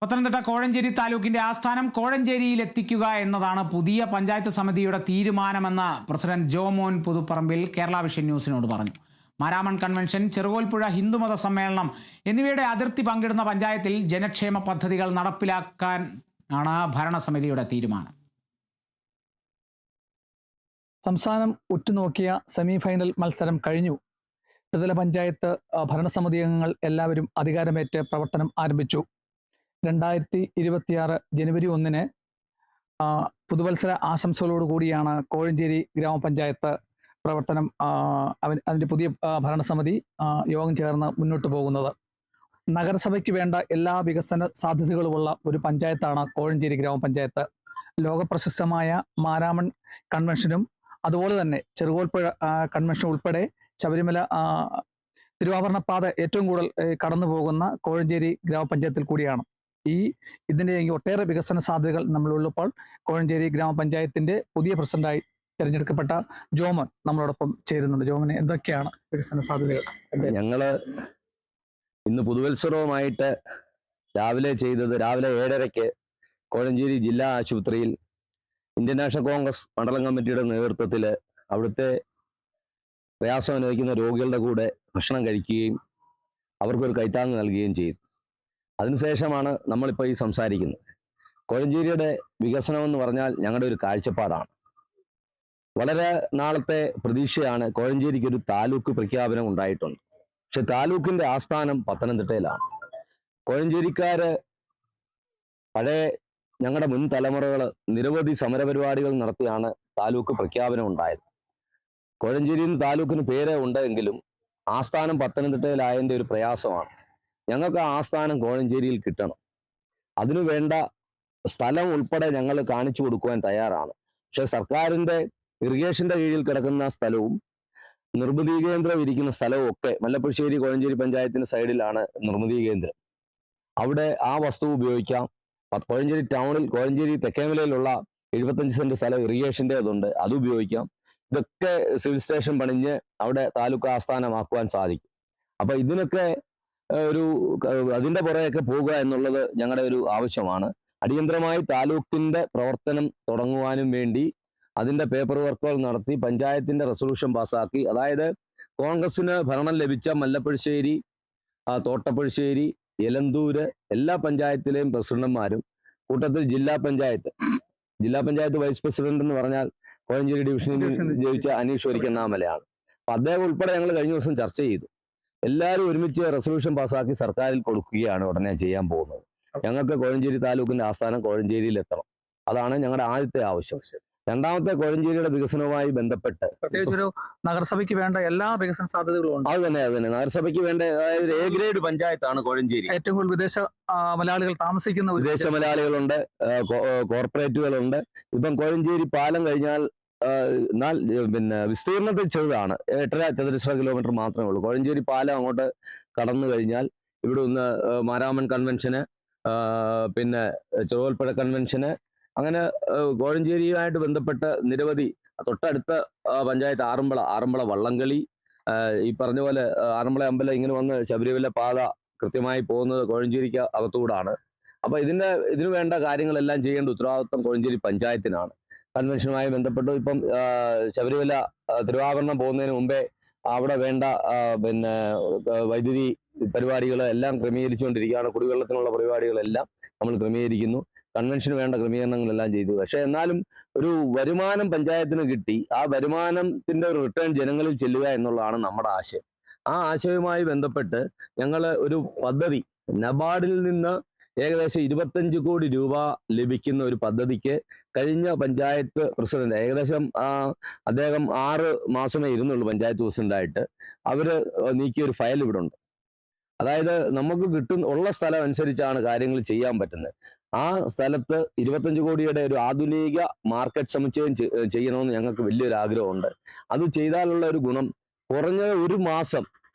പത്തനംതിട്ട കോഴഞ്ചേരി താലൂക്കിന്റെ ആസ്ഥാനം കോഴഞ്ചേരിയിൽ എത്തിക്കുക എന്നതാണ് പുതിയ പഞ്ചായത്ത് സമിതിയുടെ തീരുമാനമെന്ന് പ്രസിഡന്റ് ജോമോൻ പുതുപ്പറമ്പിൽ കേരള വിഷൻ ന്യൂസിനോട് പറഞ്ഞു. മാരാമൺ കൺവെൻഷൻ, ചെറുകോൽപ്പുഴ ഹിന്ദുമത സമ്മേളനം എന്നിവയുടെ അതിർത്തി പങ്കിടുന്ന പഞ്ചായത്തിൽ ജനക്ഷേമ പദ്ധതികൾ നടപ്പിലാക്കാൻ ആണ് ഭരണസമിതിയുടെ തീരുമാനം. സംസ്ഥാനം ഉറ്റുനോക്കിയ സെമി ഫൈനൽ മത്സരം കഴിഞ്ഞു. ത്രിതല പഞ്ചായത്ത് ഭരണസമിതി അംഗങ്ങൾ എല്ലാവരും അധികാരമേറ്റ് പ്രവർത്തനം ആരംഭിച്ചു. 2026 ജനുവരി 1 പുതുവത്സര ആശംസകളോടുകൂടിയാണ് കോഴഞ്ചേരി ഗ്രാമപഞ്ചായത്ത് പ്രവർത്തനം അതിൻ്റെ പുതിയ ഭരണസമിതി യോഗം ചേർന്ന് മുന്നോട്ട് പോകുന്നത്. നഗരസഭയ്ക്ക് വേണ്ട എല്ലാ വികസന സാധ്യതകളുമുള്ള ഒരു പഞ്ചായത്താണ് കോഴഞ്ചേരി ഗ്രാമപഞ്ചായത്ത്. ലോകപ്രശസ്തമായ മാരാമൺ കൺവെൻഷനും അതുപോലെ തന്നെ ചെറുകോൽപ്പുഴ കൺവെൻഷൻ ഉൾപ്പെടെ ശബരിമല തിരുവാഭരണപാത ഏറ്റവും കൂടുതൽ കടന്നു പോകുന്ന കോഴഞ്ചേരി ഗ്രാമപഞ്ചായത്തിൽ കൂടിയാണ്. ഇതിൻ്റെ ഒട്ടേറെ വികസന സാധ്യതകൾ നമ്മളുള്ളപ്പോൾ കോഴഞ്ചേരി ഗ്രാമപഞ്ചായത്തിന്റെ പുതിയ പ്രസിഡന്റായി തിരഞ്ഞെടുക്കപ്പെട്ട ജോമൻ നമ്മളോടൊപ്പം ചേരുന്നുണ്ട്. ജോമന് എന്തൊക്കെയാണ് വികസന സാധ്യതകൾ? ഞങ്ങള് ഇന്ന് പുതുവത്സരവുമായിട്ട് രാവിലെ 7:30 കോഴഞ്ചേരി ജില്ലാ ആശുപത്രിയിൽ ഇന്ത്യൻ നാഷണൽ കോൺഗ്രസ് മണ്ഡലം കമ്മിറ്റിയുടെ നേതൃത്വത്തിൽ അവിടുത്തെ പ്രയാസം അനുഭവിക്കുന്ന രോഗികളുടെ കൂടെ ഭക്ഷണം കഴിക്കുകയും അവർക്കൊരു കൈത്താങ്ങ് നൽകുകയും ചെയ്തു. അതിനുശേഷമാണ് നമ്മളിപ്പോൾ ഈ സംസാരിക്കുന്നത്. കോഴഞ്ചേരിയുടെ വികസനം എന്ന് പറഞ്ഞാൽ ഞങ്ങളുടെ ഒരു കാഴ്ചപ്പാടാണ്. വളരെ നാളത്തെ പ്രതീക്ഷയാണ് കോഴഞ്ചേരിക്ക് ഒരു താലൂക്ക് പ്രഖ്യാപനം ഉണ്ടായിട്ടുണ്ട്. പക്ഷെ താലൂക്കിന്റെ ആസ്ഥാനം പത്തനംതിട്ടയിലാണ്. കോഴഞ്ചേരിക്കാര് പഴയ ഞങ്ങളുടെ മുൻ തലമുറകൾ നിരവധി സമരപരിപാടികൾ നടത്തിയാണ് താലൂക്ക് പ്രഖ്യാപനം ഉണ്ടായത്. കോഴഞ്ചേരിയിൽ താലൂക്കിന് പേര് ഉണ്ടെങ്കിലും ആസ്ഥാനം പത്തനംതിട്ടയിലായതിൻ്റെ ഒരു പ്രയാസമാണ്. ഞങ്ങൾക്ക് ആ ആസ്ഥാനം കോഴഞ്ചേരിയിൽ കിട്ടണം. അതിനു വേണ്ട സ്ഥലം ഉൾപ്പെടെ ഞങ്ങൾ കാണിച്ചു കൊടുക്കുവാൻ തയ്യാറാണ്. പക്ഷെ സർക്കാരിൻ്റെ ഇറിഗേഷന്റെ കീഴിൽ കിടക്കുന്ന സ്ഥലവും നിർമ്മിതി കേന്ദ്രം ഇരിക്കുന്ന സ്ഥലവും ഒക്കെ മല്ലപ്പുഴശ്ശേരി കോഴഞ്ചേരി പഞ്ചായത്തിന്റെ സൈഡിലാണ് നിർമ്മിതി കേന്ദ്രം. അവിടെ ആ വസ്തു ഉപയോഗിക്കാം. കോഴഞ്ചേരി ടൗണിൽ കോഴഞ്ചേരി തെക്കേമലയിലുള്ള 75 സെന്റ് സ്ഥലം ഇറിഗേഷന്റെ അതുണ്ട്, അത് ഉപയോഗിക്കാം. ഇതൊക്കെ സിവിൽ സ്റ്റേഷൻ പണിഞ്ഞ് അവിടെ താലൂക്ക് ആസ്ഥാനമാക്കുവാൻ സാധിക്കും. അപ്പൊ ഇതിനൊക്കെ അതിന്റെ പുറകെയൊക്കെ പോകുക എന്നുള്ളത് ഞങ്ങളുടെ ഒരു ആവശ്യമാണ്. അടിയന്തരമായി താലൂക്കിന്റെ പ്രവർത്തനം തുടങ്ങുവാനും വേണ്ടി അതിന്റെ പേപ്പർ വർക്കുകൾ നടത്തി പഞ്ചായത്തിന്റെ റെസൊല്യൂഷൻ പാസ്സാക്കി, അതായത് കോൺഗ്രസിന് ഭരണം ലഭിച്ച മല്ലപ്പുഴശ്ശേരി, തോട്ടപ്പുഴശ്ശേരി, എലന്തൂര് എല്ലാ പഞ്ചായത്തിലെയും പ്രസിഡന്റുമാരും കൂട്ടത്തിൽ ജില്ലാ പഞ്ചായത്ത് വൈസ് പ്രസിഡന്റ് എന്ന് പറഞ്ഞാൽ കോഴഞ്ചേരി ഡിവിഷനിൽ ജയിച്ച അനീഷ് ഒരിക്കണ്ണാമലയാണ്. അപ്പൊ അദ്ദേഹം ഉൾപ്പെടെ ഞങ്ങൾ കഴിഞ്ഞ ദിവസം ചർച്ച ചെയ്തു. എല്ലാവരും ഒരുമിച്ച് റെസൊല്യൂഷൻ പാസ്സാക്കി സർക്കാരിൽ കൊടുക്കുകയാണ് ഉടനെ ചെയ്യാൻ പോകുന്നത്. ഞങ്ങൾക്ക് കോഴഞ്ചേരി താലൂക്കിന്റെ ആസ്ഥാനം കോഴഞ്ചേരിയിൽ എത്തണം. അതാണ് ഞങ്ങളുടെ ആദ്യത്തെ ആവശ്യം. രണ്ടാമത്തെ, കോഴഞ്ചേരിയുടെ വികസനവുമായി ബന്ധപ്പെട്ട് പ്രത്യേകിച്ച് ഒരു നഗരസഭയ്ക്ക് വേണ്ട എല്ലാ വികസന സാധ്യതകളും ഉണ്ട്. അത് തന്നെ നഗരസഭയ്ക്ക് വേണ്ട, അതായത് എ ഗ്രേഡ് പഞ്ചായത്താണ് കോഴഞ്ചേരി. ഏറ്റവും കൂടുതൽ വിദേശ മലയാളികൾ താമസിക്കുന്ന വിദേശ മലയാളികളുണ്ട്, കോർപ്പറേറ്റുകളുണ്ട്. ഇപ്പം കോഴഞ്ചേരി പാലം കഴിഞ്ഞാൽ വിസ്തീർണത്തിൽ ചെറുതാണ്, 8.5 ചതുരശ്ര കിലോമീറ്റർ മാത്രമേ ഉള്ളൂ. കോഴഞ്ചേരി പാലം അങ്ങോട്ട് കടന്നു കഴിഞ്ഞാൽ ഇവിടെ നിന്ന് മാരാമൺ കൺവെൻഷന്, പിന്നെ ചെറുകോൽപ്പുഴ കൺവെൻഷന്, അങ്ങനെ കോഴഞ്ചേരിയുമായിട്ട് ബന്ധപ്പെട്ട് നിരവധി, തൊട്ടടുത്ത പഞ്ചായത്ത് ആറന്മുള വള്ളംകളി, ഈ പറഞ്ഞ പോലെ ആറന്മുള അമ്പലം ഇങ്ങനെ വന്ന് ശബരിമല പാത കൃത്യമായി പോകുന്നത് കോഴഞ്ചേരിക്ക് അകത്തുകൂടാണ്. അപ്പൊ ഇതിനു വേണ്ട കാര്യങ്ങളെല്ലാം ചെയ്യേണ്ട ഉത്തരവാദിത്വം കോഴഞ്ചേരി പഞ്ചായത്തിനാണ്. കൺവെൻഷനുമായി ബന്ധപ്പെട്ട് ഇപ്പം ശബരിമല തിരുവാഭരണം പോകുന്നതിന് മുമ്പേ അവിടെ വേണ്ട വൈദ്യുതി പരിപാടികൾ എല്ലാം ക്രമീകരിച്ചുകൊണ്ടിരിക്കുകയാണ്. കുടിവെള്ളത്തിനുള്ള പരിപാടികളെല്ലാം നമ്മൾ ക്രമീകരിക്കുന്നു. കൺവെൻഷന് വേണ്ട ക്രമീകരണങ്ങളെല്ലാം ചെയ്തു. പക്ഷെ എന്നാലും ഒരു വരുമാനം പഞ്ചായത്തിന് കിട്ടി, ആ വരുമാനത്തിന്റെ ഒരു റിട്ടേൺ ജനങ്ങളിൽ ചെല്ലുക എന്നുള്ളതാണ് നമ്മുടെ ആശയം. ആ ആശയവുമായി ബന്ധപ്പെട്ട് ഞങ്ങൾ ഒരു പദ്ധതി, നബാർഡിൽ നിന്ന് ഏകദേശം 25 കോടി രൂപ ലഭിക്കുന്ന ഒരു പദ്ധതിക്ക് കഴിഞ്ഞ പഞ്ചായത്ത് പ്രസിഡന്റ്, ഏകദേശം അദ്ദേഹം 6 മാസമേ ഇരുന്നുള്ളൂ പഞ്ചായത്ത് പ്രസിഡന്റായിട്ട്, അവര് നീക്കിയ ഒരു ഫയൽ ഇവിടെ ഉണ്ട്. അതായത് നമുക്ക് ഉള്ള സ്ഥലം അനുസരിച്ചാണ് കാര്യങ്ങൾ ചെയ്യാൻ പറ്റുന്നത്. ആ സ്ഥലത്ത് 25 കോടിയുടെ ഒരു ആധുനിക മാർക്കറ്റ് സമുച്ചയം ചെയ്യണമെന്ന് ഞങ്ങൾക്ക് വലിയൊരു ആഗ്രഹമുണ്ട്. അത് ചെയ്താലുള്ള ഒരു ഗുണം, കുറഞ്ഞ ഒരു മാസം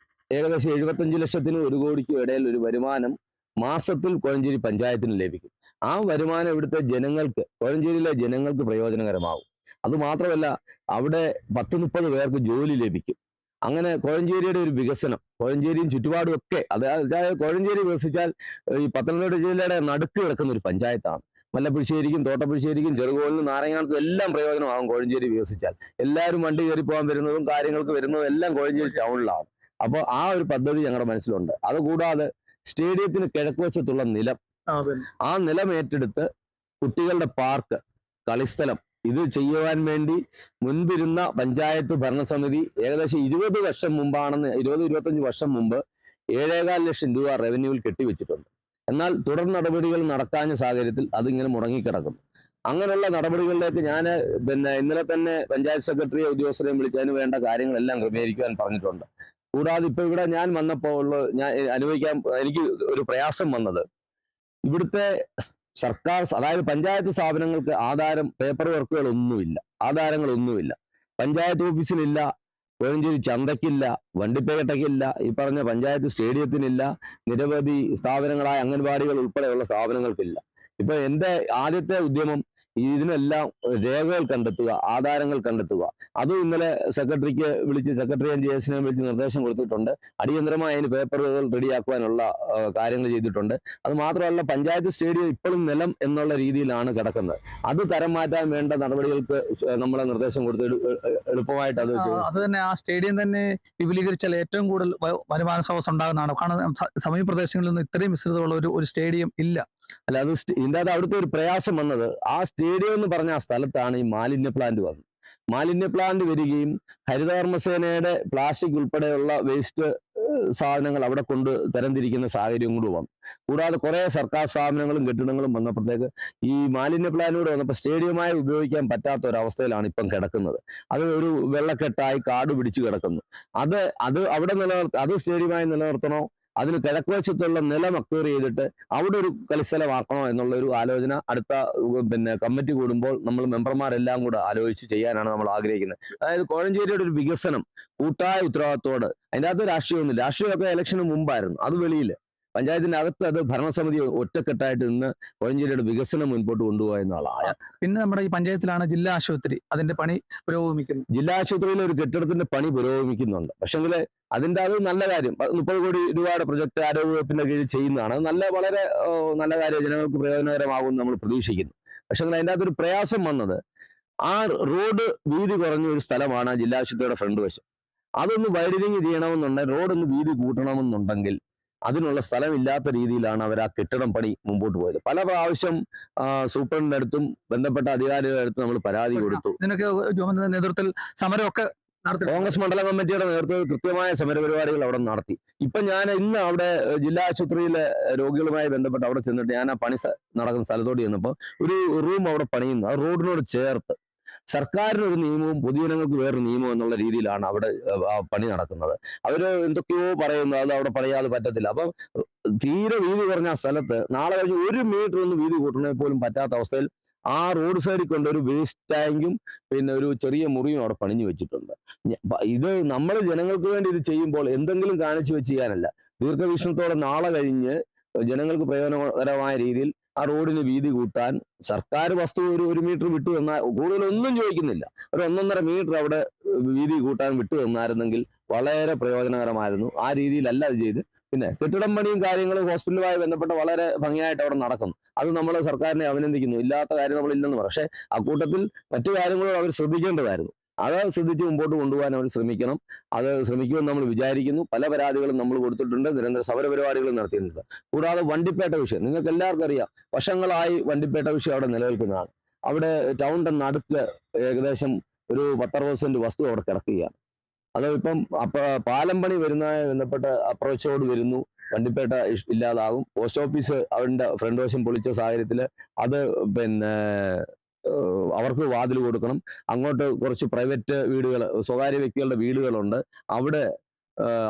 ഏകദേശം 75 ലക്ഷത്തിനും 1 കോടിക്കും ഇടയിൽ ഒരു വരുമാനം മാസത്തിൽ കോഴഞ്ചേരി പഞ്ചായത്തിന് ലഭിക്കും. ആ വരുമാനം ഇവിടുത്തെ ജനങ്ങൾക്ക്, കോഴഞ്ചേരിയിലെ ജനങ്ങൾക്ക് പ്രയോജനകരമാകും. അതുമാത്രമല്ല, അവിടെ 10-30 പേർക്ക് ജോലി ലഭിക്കും. അങ്ങനെ കോഴഞ്ചേരിയുടെ ഒരു വികസനം, കോഴഞ്ചേരിയും ചുറ്റുപാടും ഒക്കെ അതായത് കോഴഞ്ചേരി വികസിച്ചാൽ ഈ പത്തനംതിട്ട ജില്ലയുടെ നടുക്ക് കിടക്കുന്ന ഒരു പഞ്ചായത്താണ്. മല്ലപ്പുഴശ്ശേരിക്കും തോട്ടപ്പുഴശ്ശേരിക്കും ചെറുകോലിനും നാരങ്ങാനത്തും എല്ലാം പ്രയോജനമാകും കോഴഞ്ചേരി വികസിച്ചാൽ. എല്ലാവരും വണ്ടി കയറി പോകാൻ വരുന്നതും കാര്യങ്ങൾക്ക് വരുന്നതും എല്ലാം കോഴഞ്ചേരി ടൗണിലാണ്. അപ്പോൾ ആ ഒരു പദ്ധതി ഞങ്ങളുടെ മനസ്സിലുണ്ട്. അതുകൂടാതെ സ്റ്റേഡിയത്തിന് കിഴക്കുവശത്തുള്ള നിലം, ആ നിലം ഏറ്റെടുത്ത് കുട്ടികളുടെ പാർക്ക്, കളിസ്ഥലം ഇത് ചെയ്യുവാൻ വേണ്ടി മുൻപിരുന്ന പഞ്ചായത്ത് ഭരണസമിതി ഏകദേശം 20 വർഷം മുമ്പാണെന്ന് 20-25 വർഷം മുമ്പ് 7.25 ലക്ഷം രൂപ റവന്യൂവിൽ കെട്ടിവെച്ചിട്ടുണ്ട്. എന്നാൽ തുടർ നടപടികൾ നടക്കാഞ്ഞ സാഹചര്യത്തിൽ അതിങ്ങനെ മുടങ്ങിക്കിടക്കുന്നു. അങ്ങനെയുള്ള നടപടികളിലേക്ക് ഞാൻ ഇന്നലെ തന്നെ പഞ്ചായത്ത് സെക്രട്ടറിയെ ഉദ്യോഗസ്ഥരെയും വിളിച്ച് അതിന് വേണ്ട കാര്യങ്ങളെല്ലാം ക്രമീകരിക്കുവാൻ പറഞ്ഞിട്ടുണ്ട്. കൂടാതെ ഇപ്പൊ ഇവിടെ ഞാൻ വന്നപ്പോൾ ഞാൻ എനിക്ക് ഒരു പ്രയാസം വന്നത്, ഇവിടുത്തെ സർക്കാർ അതായത് പഞ്ചായത്ത് സ്ഥാപനങ്ങൾക്ക് പേപ്പർ ആധാരങ്ങളൊന്നുമില്ല. പഞ്ചായത്ത് ഓഫീസിലില്ല, കോഴഞ്ചേരി ചന്തയ്ക്കില്ല, വണ്ടിപ്പേട്ടയ്ക്കില്ല, ഈ പറഞ്ഞ പഞ്ചായത്ത് സ്റ്റേഡിയത്തിനില്ല, നിരവധി സ്ഥാപനങ്ങളായ അംഗൻവാടികൾ ഉൾപ്പെടെയുള്ള സ്ഥാപനങ്ങൾക്കില്ല. ഇപ്പൊ എൻ്റെ ആദ്യത്തെ ഉദ്യമം ഇതിനെല്ലാം രേഖകൾ കണ്ടെത്തുക, ആധാരങ്ങൾ കണ്ടെത്തുക. അതും ഇന്നലെ സെക്രട്ടറിക്ക് വിളിച്ച് സെക്രട്ടറി എൻജിഎസിനെ വിളിച്ച് നിർദ്ദേശം കൊടുത്തിട്ടുണ്ട്. അടിയന്തരമായി അതിന് പേപ്പറുകൾ റെഡിയാക്കുവാനുള്ള കാര്യങ്ങൾ ചെയ്തിട്ടുണ്ട്. അത് മാത്രമല്ല, പഞ്ചായത്ത് സ്റ്റേഡിയം ഇപ്പോഴും നിലം എന്നുള്ള രീതിയിലാണ് കിടക്കുന്നത്. അത് തരം മാറ്റാൻ വേണ്ട നടപടികൾക്ക് നമ്മളെ നിർദ്ദേശം കൊടുത്ത് എളുപ്പമായിട്ട് അത് തന്നെ ആ സ്റ്റേഡിയം തന്നെ വിപുലീകരിച്ചാൽ ഏറ്റവും കൂടുതൽ വരുമാന സ്രോതസ് ഉണ്ടാകുന്നതാണ്. കാരണം സമീപ പ്രദേശങ്ങളിൽ നിന്ന് ഇത്രയും വിസ്തൃതമുള്ള ഒരു സ്റ്റേഡിയം ഇല്ല. അല്ല, അത് ഇതിൻ്റെ അവിടുത്തെ ഒരു പ്രയാസം വന്നത്, ആ സ്റ്റേഡിയം എന്ന് പറഞ്ഞ ആ സ്ഥലത്താണ് ഈ മാലിന്യ പ്ലാന്റ് വന്നത്. മാലിന്യ പ്ലാന്റ് വരികയും ഹരിതകർമ്മസേനയുടെ പ്ലാസ്റ്റിക് ഉൾപ്പെടെയുള്ള വേസ്റ്റ് സാധനങ്ങൾ അവിടെ കൊണ്ട് തരംതിരിക്കുന്ന സാഹചര്യം കൂടി വന്നു. കൂടാതെ കുറെ സർക്കാർ സ്ഥാപനങ്ങളും കെട്ടിടങ്ങളും വന്നപ്പോഴത്തേക്ക് ഈ മാലിന്യ പ്ലാനോട് വന്നപ്പോൾ സ്റ്റേഡിയമായി ഉപയോഗിക്കാൻ പറ്റാത്ത ഒരവസ്ഥയിലാണ് ഇപ്പം കിടക്കുന്നത്. അത് ഒരു വെള്ളക്കെട്ടായി കാട് പിടിച്ചു കിടക്കുന്നു. അത് അവിടെ അത് സ്റ്റേഡിയമായി നിലനിർത്തണോ, അതിന് കിഴക്കുവശത്തുള്ള നിലം അക്വയർ ചെയ്തിട്ട് അവിടെ ഒരു കളിസ്ഥലമാക്കണോ എന്നുള്ള ഒരു ആലോചന അടുത്ത കമ്മിറ്റി കൂടുമ്പോൾ നമ്മൾ മെമ്പർമാരെല്ലാം കൂടെ ആലോചിച്ച് ചെയ്യാനാണ് നമ്മൾ ആഗ്രഹിക്കുന്നത്. അതായത് കോഴഞ്ചേരിയുടെ ഒരു വികസനം കൂട്ടായ ഉത്തരവാദിത്തോട്, അതിൻ്റെ അകത്ത് രാഷ്ട്രീയമൊന്നുമില്ല. രാഷ്ട്രീയമൊക്കെ ഇലക്ഷന് മുമ്പായിരുന്നു, അത് വെളിയിൽ പഞ്ചായത്തിന്റെ അകത്ത് അത് ഭരണസമിതി ഒറ്റക്കെട്ടായിട്ട് നിന്ന് കോഴഞ്ചേരിയുടെ വികസനം മുൻപോട്ട് കൊണ്ടുപോകുക എന്നതാണ്. പിന്നെ നമ്മുടെ ഈ പഞ്ചായത്തിലാണ് ജില്ലാ ആശുപത്രി, അതിന്റെ പണി പുരോഗമിക്കുന്നു. ജില്ലാ ആശുപത്രിയിലെ ഒരു കെട്ടിടത്തിന്റെ പണി പുരോഗമിക്കുന്നുണ്ട്. പക്ഷെങ്കിൽ അത് നല്ല കാര്യം. 30 കോടി രൂപയുടെ പ്രൊജക്ട് ആരോഗ്യവകുപ്പിന്റെ കീഴിൽ ചെയ്യുന്നതാണ്. അത് വളരെ നല്ല കാര്യം, ജനങ്ങൾക്ക് പ്രയോജനകരമാകും നമ്മൾ പ്രതീക്ഷിക്കുന്നു. പക്ഷെങ്കിൽ അതിൻ്റെ അകത്തൊരു പ്രയാസം വന്നത്, ആ റോഡ് വീതി കുറഞ്ഞ ഒരു സ്ഥലമാണ് ജില്ലാ ആശുപത്രിയുടെ ഫ്രണ്ട് വശം. അതൊന്ന് വൈഡനിങ് ചെയ്യണമെന്നുണ്ടെങ്കിൽ, റോഡൊന്ന് വീതി കൂട്ടണമെന്നുണ്ടെങ്കിൽ അതിനുള്ള സ്ഥലമില്ലാത്ത രീതിയിലാണ് അവർ ആ കെട്ടിടം പണി മുമ്പോട്ട് പോയത്. പല പ്രാവശ്യം സൂപ്രണ്ടിന്റെ അടുത്തും ബന്ധപ്പെട്ട അധികാരികളുടെ അടുത്തും നമ്മൾ പരാതി കൊടുത്തു. ഇതിനൊക്കെ നേതൃത്വത്തിൽ സമരമൊക്കെ കോൺഗ്രസ് മണ്ഡലം കമ്മിറ്റിയുടെ നേതൃത്വത്തിൽ കൃത്യമായ സമരപരിപാടികൾ അവിടെ നടത്തി. ഇപ്പൊ ഞാൻ ഇന്ന് അവിടെ ജില്ലാ ആശുപത്രിയിലെ രോഗികളുമായി ബന്ധപ്പെട്ട് അവിടെ ചെന്നിട്ട് ഞാൻ ആ പണി നടക്കുന്ന സ്ഥലത്തോട്ട് ചെന്നപ്പോൾ ഒരു റൂം അവിടെ പണിയുന്നു. ആ റോഡിനോട് ചേർത്ത് സർക്കാരിന് ഒരു നിയമവും പൊതുജനങ്ങൾക്ക് വേറൊരു നിയമവും എന്നുള്ള രീതിയിലാണ് അവിടെ പണി നടക്കുന്നത്. അവര് എന്തൊക്കെയോ പറയുന്നു, അത് അവിടെ പണിയാതെ പറ്റത്തില്ല. അപ്പം തീരെ വീതി കുറഞ്ഞ ആ സ്ഥലത്ത് നാളെ കഴിഞ്ഞ് 1 മീറ്റർ ഒന്ന് വീതി കൂട്ടണേ പോലും പറ്റാത്ത അവസ്ഥയിൽ ആ റോഡ് സൈഡിൽ കൊണ്ട് ഒരു വേസ്റ്റ് ടാങ്കും പിന്നെ ഒരു ചെറിയ മുറിയും അവിടെ പണിഞ്ഞു വെച്ചിട്ടുണ്ട്. ഇത് നമ്മൾ ജനങ്ങൾക്ക് വേണ്ടി ഇത് ചെയ്യുമ്പോൾ എന്തെങ്കിലും കാണിച്ചു വെച്ച് ചെയ്യാനല്ല, ദീർഘവീക്ഷണത്തോടെ നാളെ കഴിഞ്ഞ് ജനങ്ങൾക്ക് പ്രയോജനകരമായ രീതിയിൽ ആ റോഡിന് വീതി കൂട്ടാൻ സർക്കാർ വസ്തു ഒരു 1 മീറ്റർ വിട്ടു തന്നാൽ, കൂടുതലൊന്നും ചോദിക്കുന്നില്ല, ഒരു 1.5 മീറ്റർ അവിടെ വീതി കൂട്ടാൻ വിട്ടു തന്നായിരുന്നെങ്കിൽ വളരെ പ്രയോജനകരമായിരുന്നു. ആ രീതിയിലല്ല അത് ചെയ്ത്. പിന്നെ കെട്ടിടം പണിയും കാര്യങ്ങളും ഹോസ്പിറ്റലുമായി ബന്ധപ്പെട്ട് വളരെ ഭംഗിയായിട്ട് അവിടെ നടക്കുന്നു. അത് നമ്മൾ സർക്കാരിനെ അഭിനന്ദിക്കുന്നു. ഇല്ലാത്ത കാര്യം നമ്മളില്ലെന്ന് പറയും. പക്ഷേ അക്കൂട്ടത്തിൽ മറ്റു കാര്യങ്ങളും അവർ ശ്രദ്ധിക്കേണ്ടതായിരുന്നു. അത് ശ്രദ്ധിച്ച് മുമ്പോട്ട് കൊണ്ടുപോകാൻ അവർ ശ്രമിക്കണം. അത് ശ്രമിക്കുമെന്ന് നമ്മൾ വിചാരിക്കുന്നു. പല പരാതികളും നമ്മൾ കൊടുത്തിട്ടുണ്ട്, നിരന്തര സമരപരിപാടികളും നടത്തിയിട്ടുണ്ട്. കൂടാതെ വണ്ടിപ്പേട്ട വിഷയം നിങ്ങൾക്ക് എല്ലാവർക്കും അറിയാം. വർഷങ്ങളായി വണ്ടിപ്പേട്ട വിഷയം അവിടെ നിലനിൽക്കുന്നതാണ്. അവിടെ ടൗണിന്റെ നടുക്ക് ഏകദേശം ഒരു 10-60 സെന്റ് വസ്തു അവിടെ കിടക്കുകയാണ്. അത് ഇപ്പം പാലം പണി വരുന്നതുമായി ബന്ധപ്പെട്ട അപ്രോച്ചോട് വരുന്നു, വണ്ടിപ്പേട്ട ഇല്ലാതാകും. പോസ്റ്റ് ഓഫീസ് അവരുടെ ഫ്രണ്ട് വശം പൊളിച്ച സാഹചര്യത്തിൽ അത് അവർക്ക് വാതിൽ കൊടുക്കണം. അങ്ങോട്ട് കുറച്ച് പ്രൈവറ്റ് വീടുകൾ, സ്വകാര്യ വ്യക്തികളുടെ വീടുകളുണ്ട്, അവിടെ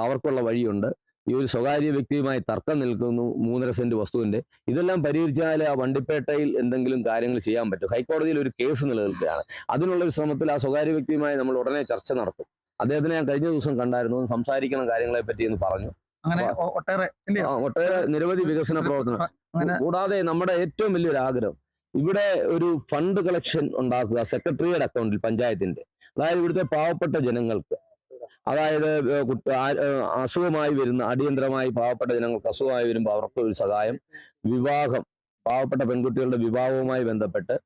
അവർക്കുള്ള വഴിയുണ്ട്. ഈ ഒരു സ്വകാര്യ വ്യക്തിയുമായി തർക്കം നിൽക്കുന്നു 3.5 സെന്റ് വസ്തുവിന്റെ. ഇതെല്ലാം പരിഹരിച്ചാൽ ആ വണ്ടിപ്പേട്ടയിൽ എന്തെങ്കിലും കാര്യങ്ങൾ ചെയ്യാൻ പറ്റും. ഹൈക്കോടതിയിൽ ഒരു കേസ് നിലനിൽക്കുകയാണ്. അതിനുള്ളൊരു ശ്രമത്തിൽ ആ സ്വകാര്യ വ്യക്തിയുമായി നമ്മൾ ഉടനെ ചർച്ച നടത്തും. അദ്ദേഹത്തിനെ ഞാൻ കഴിഞ്ഞ ദിവസം കണ്ടായിരുന്നു, സംസാരിക്കുന്ന കാര്യങ്ങളെ പറ്റി എന്ന് പറഞ്ഞു. അങ്ങനെ ഒട്ടേറെ നിരവധി വികസന പ്രവർത്തനം. കൂടാതെ നമ്മുടെ ഏറ്റവും വലിയൊരു ആഗ്രഹം, ഇവിടെ ഒരു ഫണ്ട് കളക്ഷൻ ഉണ്ടാക്കുക സെക്രട്ടറിയുടെ അക്കൗണ്ടിൽ പഞ്ചായത്തിന്റെ. അതായത് ഇവിടുത്തെ പാവപ്പെട്ട ജനങ്ങൾക്ക് അതായത് അസുഖമായി വരുന്ന അടിയന്തരമായി പാവപ്പെട്ട ജനങ്ങൾക്ക് അസുഖമായി വരുമ്പോൾ അവർക്ക് ഒരു സഹായം, വിവാഹം, പാവപ്പെട്ട പെൺകുട്ടികളുടെ വിവാഹവുമായി ബന്ധപ്പെട്ട്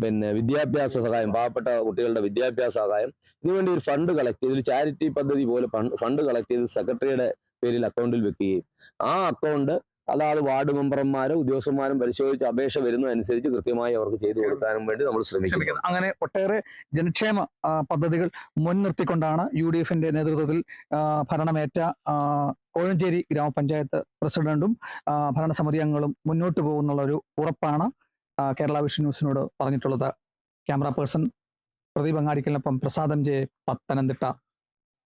പിന്നെ വിദ്യാഭ്യാസ സഹായം, പാവപ്പെട്ട കുട്ടികളുടെ വിദ്യാഭ്യാസ സഹായം, ഇതിനുവേണ്ടി ഒരു ഫണ്ട് കളക്ട് ചെയ്ത്, ഒരു ചാരിറ്റി പദ്ധതി പോലെ ഫണ്ട് കളക്ട് ചെയ്ത് സെക്രട്ടറിയുടെ പേരിൽ അക്കൗണ്ടിൽ വെക്കുകയും ആ അക്കൗണ്ട് അതാത് വാർഡ് മെമ്പർമാരും ഉദ്യോഗസ്ഥന്മാരും പരിശോധിച്ച് അപേക്ഷ വരുന്നതനുസരിച്ച് കൃത്യമായി അവർക്ക് ചെയ്തു കൊടുക്കാനും വേണ്ടി നമ്മൾ ശ്രമിക്കുന്നു. അങ്ങനെ ഒട്ടേറെ ജനക്ഷേമ പദ്ധതികൾ മുൻനിർത്തിക്കൊണ്ടാണ് UDFന്റെ നേതൃത്വത്തിൽ ഭരണമേറ്റ കോഴഞ്ചേരി ഗ്രാമപഞ്ചായത്ത് പ്രസിഡന്റും ഭരണസമിതി അംഗങ്ങളും മുന്നോട്ട് പോകുന്നുള്ള ഒരു ഉറപ്പാണ് കേരള വിഷൻ ന്യൂസിനോട് പറഞ്ഞിട്ടുള്ളത്. ക്യാമറ പേഴ്സൺ പ്രദീപ് അങ്ങാടിക്കലിനൊപ്പം പ്രസാദം ജെ, പത്തനംതിട്ട.